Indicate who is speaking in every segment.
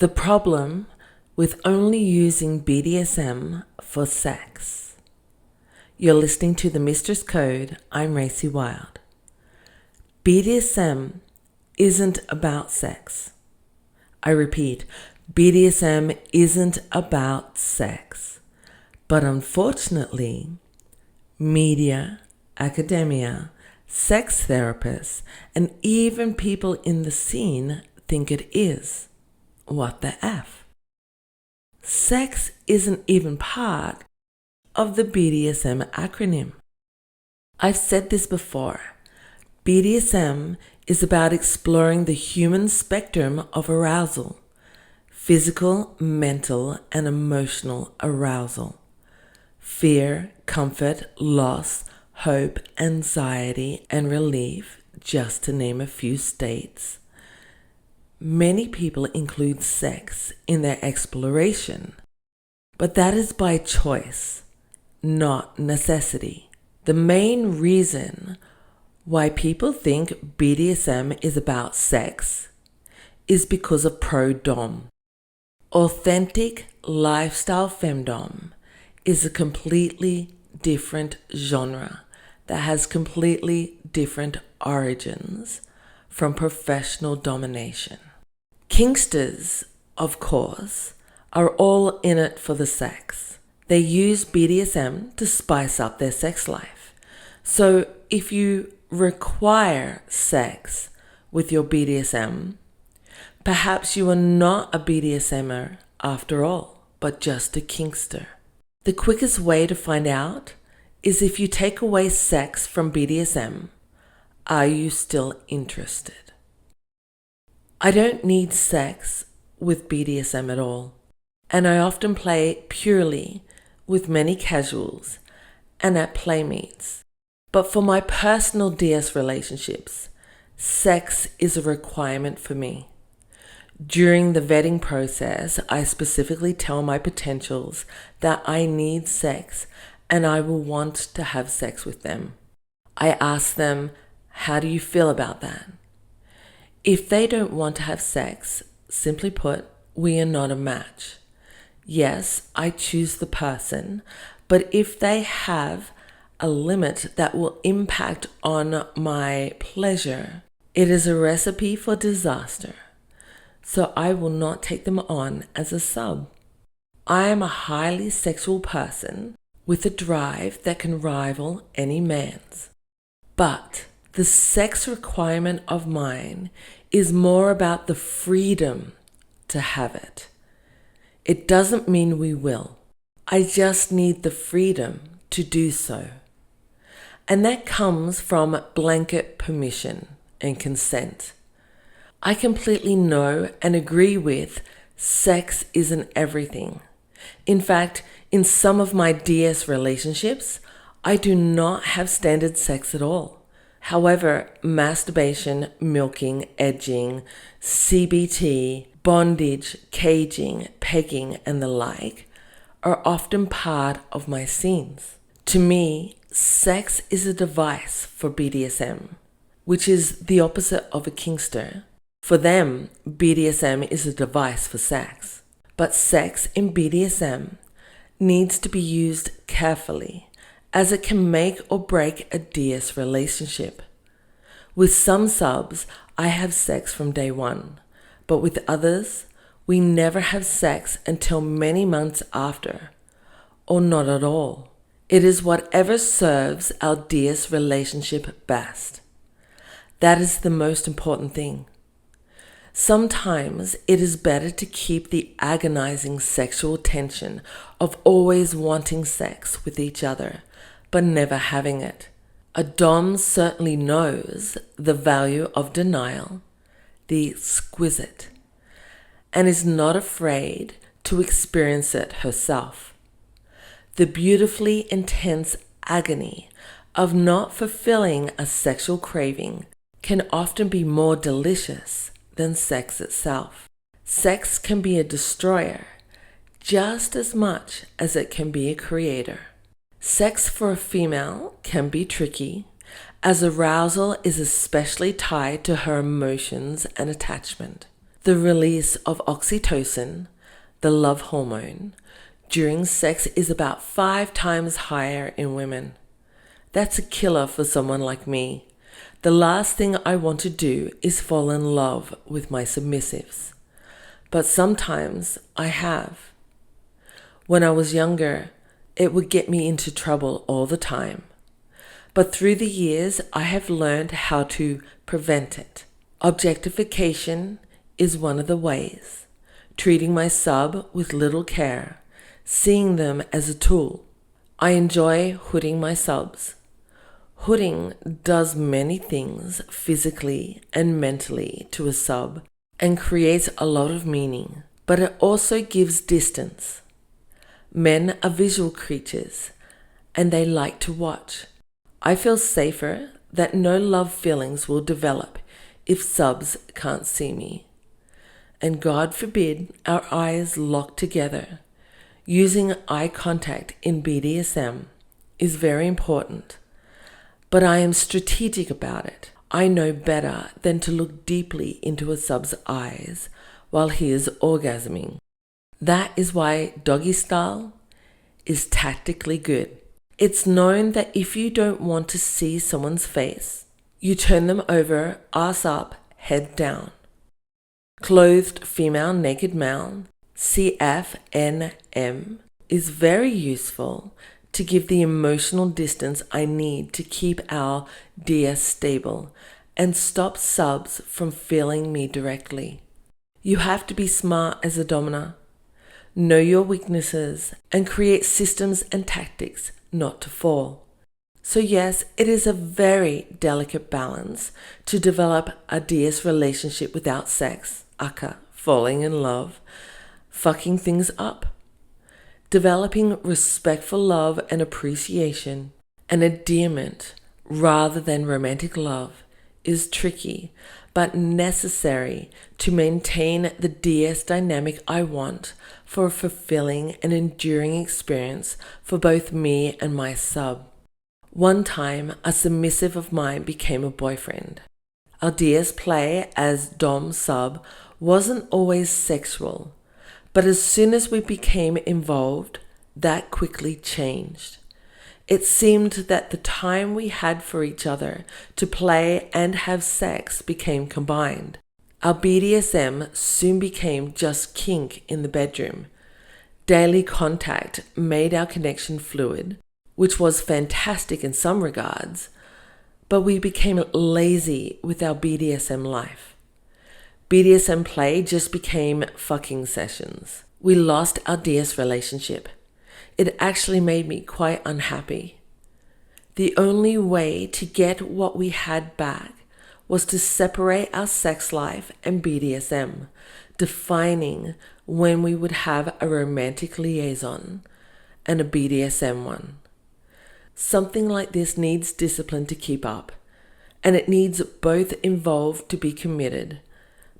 Speaker 1: The problem with only using BDSM for sex. You're listening to The Mistress Code. I'm RacyWilde. BDSM isn't about sex. I repeat, BDSM isn't about sex. But unfortunately, media, academia, sex therapists, and even people in the scene think it is. What the F? Sex isn't even part of the BDSM acronym. I've said this before. BDSM is about exploring the human spectrum of arousal: physical, mental, and emotional arousal. Fear, comfort, loss, hope, anxiety, and relief, just to name a few states. Many people include sex in their exploration, but that is by choice, not necessity. The main reason why people think BDSM is about sex is because of ProDommes. Authentic lifestyle Femdom is a completely different genre that has completely different origins from professional domination. Kinksters, of course, are all in it for the sex. They use BDSM to spice up their sex life. So if you require sex with your BDSM, perhaps you are not a BDSMer after all, but just a kinkster. The quickest way to find out is if you take away sex from BDSM, are you still interested? I don't need sex with BDSM at all, and I often play purely with many casuals and at play meets. But for my personal DS relationships, sex is a requirement for me. During the vetting process, I specifically tell my potentials that I need sex and I will want to have sex with them. I ask them, how do you feel about that? If they don't want to have sex, simply put, we are not a match. Yes, I choose the person, but if they have a limit that will impact on my pleasure, it is a recipe for disaster. So I will not take them on as a sub. I am a highly sexual person with a drive that can rival any man's. But the sex requirement of mine is more about the freedom to have it. It doesn't mean we will. I just need the freedom to do so. And that comes from blanket permission and consent. I completely know and agree with sex isn't everything. In fact, in some of my DS relationships, I do not have standard sex at all. However, masturbation, milking, edging, CBT, bondage, caging, pegging, and the like are often part of my scenes. To me, sex is a device for BDSM, which is the opposite of a kinkster. For them, BDSM is a device for sex. But sex in BDSM needs to be used carefully, as it can make or break a DS relationship. With some subs, I have sex from day one, but with others, we never have sex until many months after, or not at all. It is whatever serves our DS relationship best. That is the most important thing. Sometimes it is better to keep the agonizing sexual tension of always wanting sex with each other, but never having it. A Domme certainly knows the value of denial, the exquisite, and is not afraid to experience it herself. The beautifully intense agony of not fulfilling a sexual craving can often be more delicious than sex itself. Sex can be a destroyer just as much as it can be a creator. Sex for a female can be tricky, as arousal is especially tied to her emotions and attachment. The release of oxytocin, the love hormone, during sex is about 5 times higher in women. That's a killer for someone like me. The last thing I want to do is fall in love with my submissives. But sometimes I have. When I was younger, it would get me into trouble all the time. But through the years, I have learned how to prevent it. Objectification is one of the ways. Treating my sub with little care, seeing them as a tool. I enjoy hooding my subs. Hooding does many things physically and mentally to a sub and creates a lot of meaning, but it also gives distance. Men are visual creatures and they like to watch. I feel safer that no love feelings will develop if subs can't see me. And God forbid our eyes lock together. Using eye contact in BDSM is very important, but I am strategic about it. I know better than to look deeply into a sub's eyes while he is orgasming. That is why doggy style is tactically good. It's known that if you don't want to see someone's face, you turn them over, ass up, head down. Clothed female naked male, CFNM, is very useful to give the emotional distance I need to keep our DS stable and stop subs from feeling me directly. You have to be smart as a domina. Know your weaknesses and create systems and tactics not to fall. So yes, it is a very delicate balance to develop a DS relationship without sex, aka falling in love, fucking things up. Developing respectful love and appreciation and endearment rather than romantic love is tricky, but necessary to maintain the DS dynamic I want for a fulfilling and enduring experience for both me and my sub. One time, a submissive of mine became a boyfriend. Our DS play as Dom sub wasn't always sexual, but as soon as we became involved, that quickly changed. It seemed that the time we had for each other to play and have sex became combined. Our BDSM soon became just kink in the bedroom. Daily contact made our connection fluid, which was fantastic in some regards, but we became lazy with our BDSM life. BDSM play just became fucking sessions. We lost our DS relationship. It actually made me quite unhappy. The only way to get what we had back was to separate our sex life and BDSM, defining when we would have a romantic liaison and a BDSM one. Something like this needs discipline to keep up, and it needs both involved to be committed,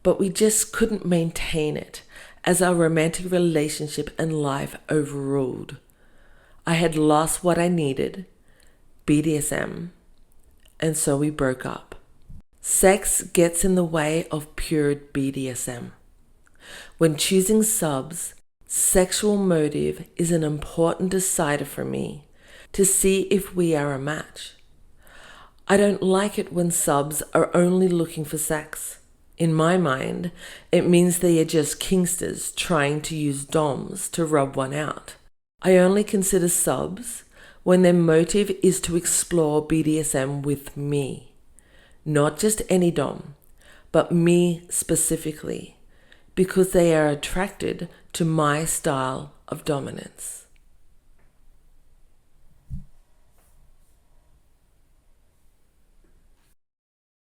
Speaker 1: but we just couldn't maintain it as our romantic relationship and life overruled. I had lost what I needed, BDSM, and so we broke up. Sex gets in the way of pure BDSM. When choosing subs, sexual motive is an important decider for me to see if we are a match. I don't like it when subs are only looking for sex. In my mind, it means they are just kinksters trying to use doms to rub one out. I only consider subs when their motive is to explore BDSM with me. Not just any dom, but me specifically, because they are attracted to my style of dominance.